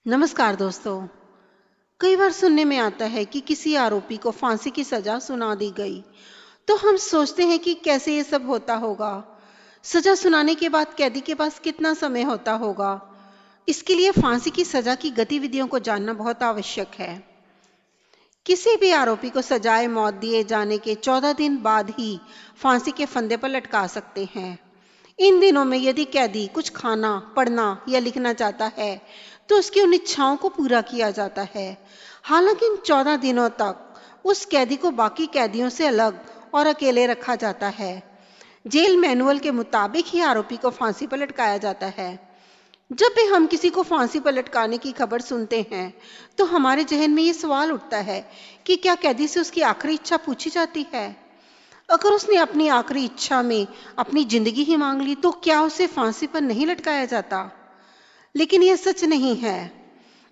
नमस्कार दोस्तों। कई बार सुनने में आता है कि किसी आरोपी को फांसी की सजा सुना दी गई, तो हम सोचते हैं कि कैसे ये सब होता होगा। सजा सुनाने के बाद कैदी के पास कितना समय होता होगा। इसके लिए फांसी की सजा की गतिविधियों को जानना बहुत आवश्यक है। किसी भी आरोपी को सजाए मौत दिए जाने के 14 दिन बाद ही फांसी के फंदे पर लटका सकते हैं। इन दिनों में यदि कैदी कुछ खाना, पढ़ना या लिखना चाहता है, तो उसकी उन इच्छाओं को पूरा किया जाता है। हालांकि इन 14 दिनों तक उस कैदी को बाकी कैदियों से अलग और अकेले रखा जाता है। जेल मैनुअल के मुताबिक ही आरोपी को फांसी पर लटकाया जाता है। जब भी हम किसी को फांसी पर लटकाने की खबर सुनते हैं, तो हमारे जहन में ये सवाल उठता है कि क्या कैदी से उसकी आखिरी इच्छा पूछी जाती है? अगर उसने अपनी आखिरी इच्छा में अपनी जिंदगी ही मांग ली, तो क्या उसे फांसी पर नहीं लटकाया जाता? लेकिन यह सच नहीं है।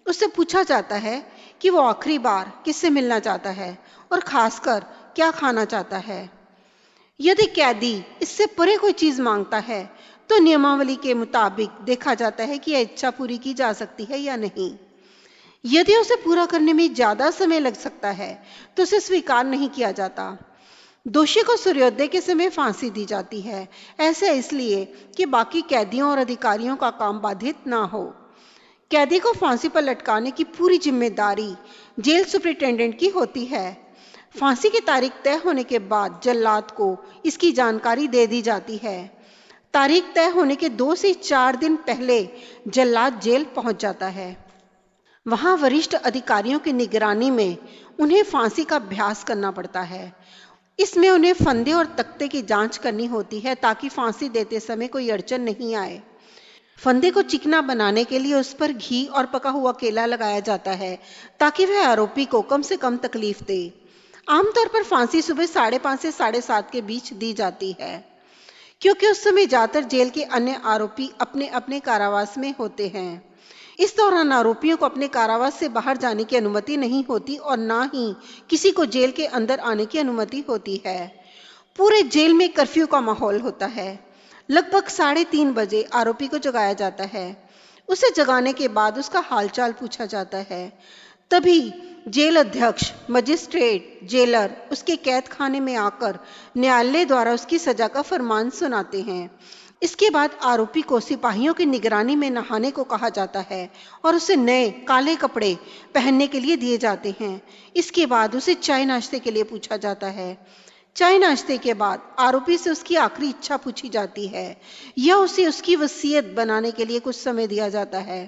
उससे पूछा जाता है कि वो आखिरी बार किससे मिलना चाहता है और खासकर क्या खाना चाहता है। यदि कैदी इससे परे कोई चीज मांगता है, तो नियमावली के मुताबिक देखा जाता है कि यह इच्छा पूरी की जा सकती है या नहीं। यदि उसे पूरा करने में ज्यादा समय लग सकता है, तो उसे स्वीकार नहीं किया जाता। दोषी को सूर्योदय के समय फांसी दी जाती है। ऐसा इसलिए कि बाकी कैदियों और अधिकारियों का काम बाधित ना हो। कैदी को फांसी पर लटकाने की पूरी जिम्मेदारी जेल सुपरिटेंडेंट की होती है। फांसी की तारीख तय होने के बाद जल्लाद को इसकी जानकारी दे दी जाती है। तारीख तय होने के 2 से 4 दिन पहले जल्लाद जेल पहुंच जाता है। वहां वरिष्ठ अधिकारियों की निगरानी में उन्हें फांसी का अभ्यास करना पड़ता है। इसमें उन्हें फंदे और तख्ते की जांच करनी होती है, ताकि फांसी देते समय कोई अड़चन नहीं आए। फंदे को चिकना बनाने के लिए उस पर घी और पका हुआ केला लगाया जाता है, ताकि वह आरोपी को कम से कम तकलीफ दे। आमतौर पर फांसी सुबह 5:30 से 7:30 के बीच दी जाती है, क्योंकि उस समय ज्यादातर जेल के अन्य आरोपी अपने अपने कारावास में होते हैं। इस दौरान आरोपियों को अपने कारावास से बाहर जाने की अनुमति नहीं होती और ना ही किसी को जेल के अंदर आने की अनुमति होती है। पूरे जेल में कर्फ्यू का माहौल होता है। लगभग 3:30 बजे आरोपी को जगाया जाता है। उसे जगाने के बाद उसका हालचाल पूछा जाता है। तभी जेल अध्यक्ष, मजिस्ट्रेट, जेलर उसके कैद खाने में आकर न्यायालय द्वारा उसकी सजा का फरमान सुनाते हैं। इसके बाद आरोपी को सिपाहियों की निगरानी में नहाने को कहा जाता है और उसे नए काले कपड़े पहनने के लिए दिए जाते हैं। इसके बाद उसे चाय नाश्ते के लिए पूछा जाता है। चाय नाश्ते के बाद आरोपी से उसकी आखिरी इच्छा पूछी जाती है या उसे उसकी वसीयत बनाने के लिए कुछ समय दिया जाता है।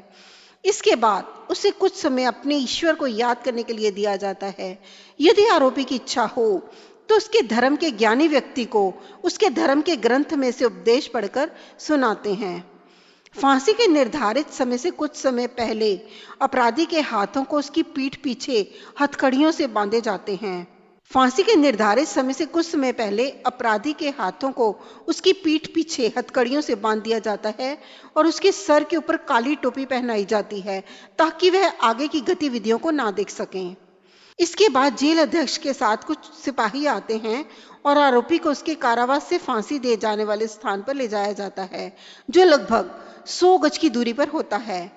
इसके बाद उसे कुछ समय अपने ईश्वर को याद करने के लिए दिया जाता है। यदि आरोपी की इच्छा हो, तो उसके धर्म के ज्ञानी व्यक्ति को उसके धर्म के ग्रंथ में से उपदेश पढ़कर सुनाते हैं। फांसी के निर्धारित समय से कुछ समय पहले अपराधी के हाथों को उसकी पीठ पीछे हथकड़ियों से बांधे जाते हैं। फांसी के निर्धारित समय से कुछ समय पहले अपराधी के हाथों को उसकी पीठ पीछे हथकड़ियों से बांध दिया जाता है और उसके सर के ऊपर काली टोपी पहनाई जाती है, ताकि वह आगे की गतिविधियों को ना देख सकें। इसके बाद जेल अध्यक्ष के साथ कुछ सिपाही आते हैं और आरोपी को उसके कारावास से फांसी दिए जाने वाले स्थान पर ले जाया जाता है, जो लगभग 100 गज की दूरी पर होता है।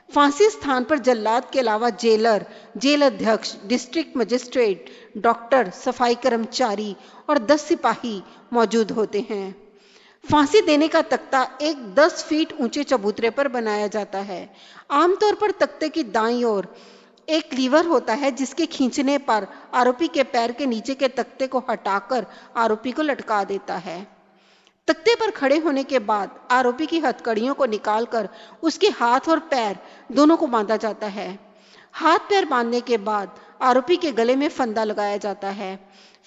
फांसी स्थान पर जल्लाद के अलावा जेलर, जेल अध्यक्ष, डिस्ट्रिक्ट मजिस्ट्रेट, डॉक्टर, सफाई कर्मचारी और 10 सिपाही मौजूद होते हैं। फांसी देने का तख्ता एक 10 फीट ऊंचे चबूतरे पर बनाया जाता है। आमतौर पर तख्ते की दाईं ओर एक लीवर होता है, जिसके खींचने पर आरोपी के पैर के नीचे के तख्ते को हटाकर आरोपी को लटका देता है। तख्ते पर खड़े होने के बाद आरोपी की हथकड़ियों को निकालकर उसके हाथ और पैर दोनों को बांधा जाता है। हाथ पैर बांधने के बाद आरोपी के गले में फंदा लगाया जाता है।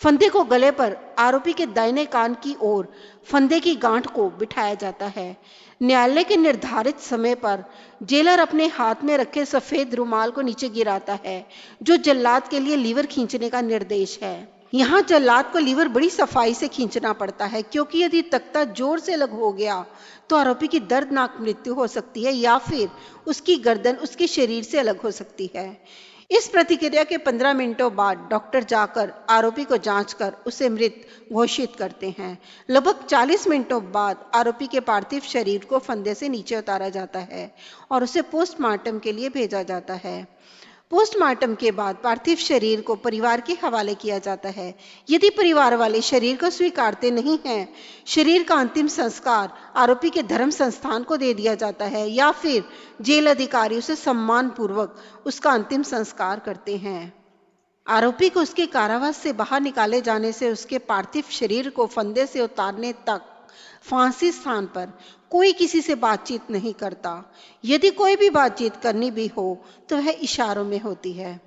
फंदे को गले पर आरोपी के दाहिने कान की ओर फंदे की गांठ को बिठाया जाता है। न्यायालय के निर्धारित समय पर जेलर अपने हाथ में रखे सफेद रुमाल को नीचे गिराता है, जो जल्लाद के लिए लीवर खींचने का निर्देश है। यहाँ जल्लाद को लीवर बड़ी सफाई से खींचना पड़ता है, क्योंकि यदि तख्ता जोर से अलग हो गया तो आरोपी की दर्दनाक मृत्यु हो सकती है या फिर उसकी गर्दन उसके शरीर से अलग हो सकती है। इस प्रतिक्रिया के 15 मिनटों बाद डॉक्टर जाकर आरोपी को जांचकर उसे मृत घोषित करते हैं। लगभग 40 मिनटों बाद आरोपी के पार्थिव शरीर को फंदे से नीचे उतारा जाता है और उसे पोस्टमार्टम के लिए भेजा जाता है। पोस्टमार्टम के बाद पार्थिव शरीर को परिवार के हवाले किया जाता है। यदि परिवार वाले शरीर को स्वीकारते नहीं हैं, शरीर का अंतिम संस्कार आरोपी के धर्म संस्थान को दे दिया जाता है या फिर जेल अधिकारी उसे सम्मान पूर्वक उसका अंतिम संस्कार करते हैं। आरोपी को उसके कारावास से बाहर निकाले जाने से उसके पार्थिव शरीर को फंदे से उतारने तक फांसी स्थान पर कोई किसी से बातचीत नहीं करता। यदि कोई भी बातचीत करनी भी हो तो वह इशारों में होती है।